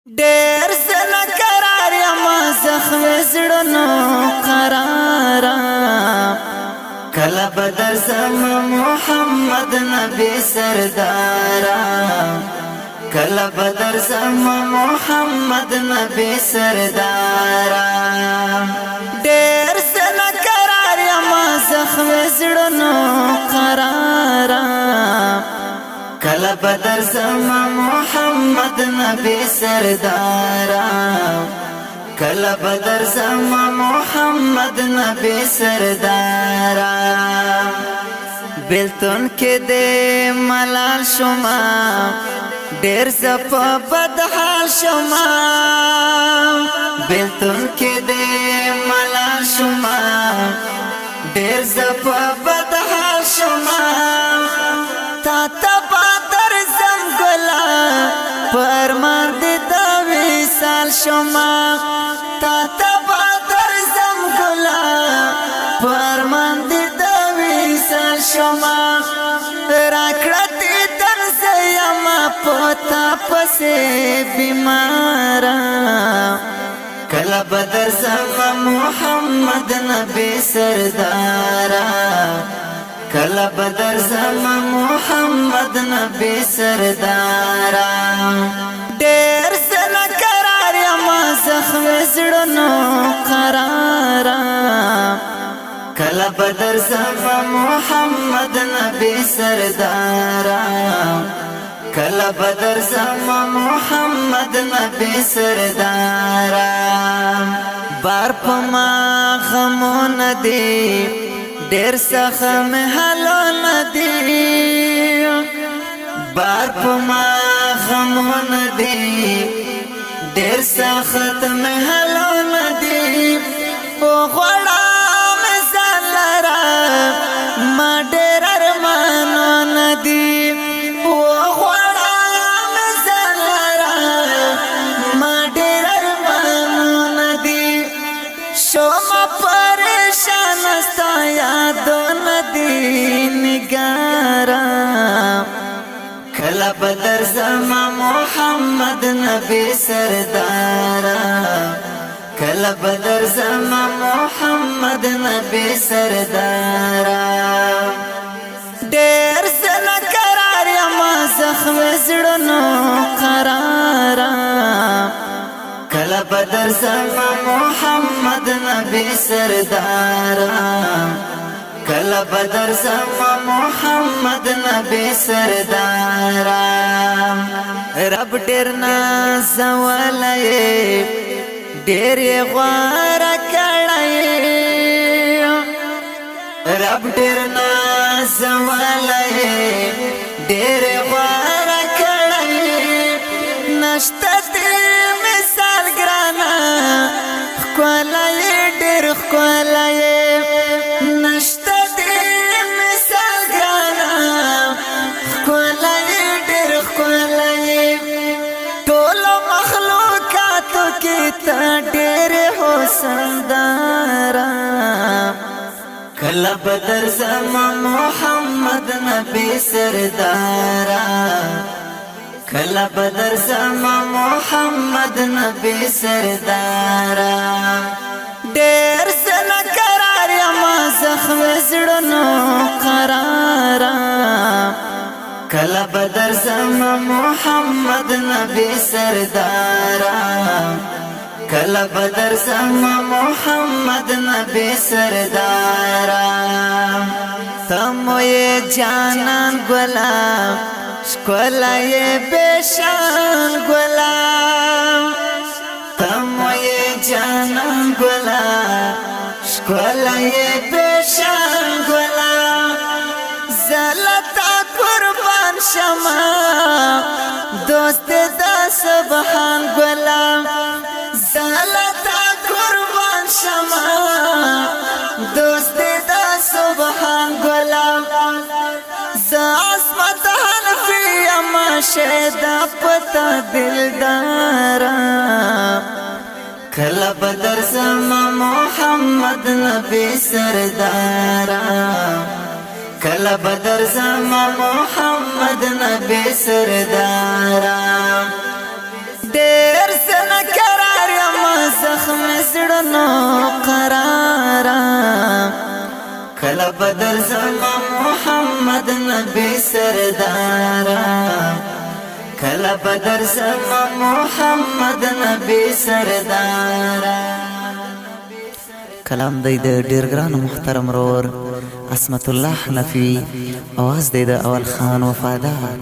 ډېر زنه قرار یم زخم زړونو قرارا کله بدر زم محمد نبی سردارا کله بدر زم محمد نبی سردارا ډېر زنه قرار یم زخم زړونو قرارا کله بدر زما محمد نبی سردارا کله بدر زما محمد نبی سردارا بلتون کې دې ملال شما ډېر زپ بدحال شما بلتون کې دې ملال شما ډېر زپ بدحال شما تا تبادر زم ګلا پرمان دې دا وصال شما تا تبادر زم ګلا پرمان دې دا وصال شما راکړه تر زما پتا پسې بیمارا کله بدر زما محمد نبی سردارا کله بدر زما محمد نبی سردارا ډېر زنه قرار یم زخم زړونو قرارا کله بدر زما محمد نبی سردارا کله بدر زما محمد نبی سردارا بار پما غمون دی ډېر سخم حالو ندی بار پما غمون دی ډېر سخت حالو ندی او غړا مثال را ما ډېر ارمانو ندی او غړا مثال را ما ډېر ارمانو ندی شوم پریشان ستا یادو ندی نگارا کله بدر زما محمد نبی سردارا کله بدر زما محمد نبی سردارا ډېر زنه قرار یم زخم زړونو قرارا کله بدر زما محمد نبی سردارا کله بدر زما محمد نبی سردارا رب ډېر نازولې ډېر غواره کړې رب ډېر نازولې ډېر غواره کړې نشته مثال ګرانا خولای ډېر خولای نشته مثال ګرانا خولای ډېر خولای ټول مخلوقاتو کې ته ډېر حسندارا کله بدر زما محمد نبی سردارا کله بدر زما محمد نبی سردارا ډېر زنه قرار یم زخم زړونو قرارا کله بدر زما محمد نبی سردارا کله بدر زما محمد نبی سردارا تموی جانان ګلاب شکولای بشان ګلاب تموی جانان ګلاب شکولای بشان ګلاب زلتا قربان شما دوست دا سبحان ګلاب زلتا قربان شما دوست دا سبحان ګلاب زعصمت حنفی اما شیدا پتا دلدارا کله بدر زما محمد نبی سردارا کله بدر زما محمد نبی سردارا ډېر سنو قرارا کله بدر زما محمد نبی سردارا کله بدر زما محمد نبی سردارا کلام دی د ډیر ګران محترم رور عصمت الله حنفي، اواز دی د اول خان وفادار.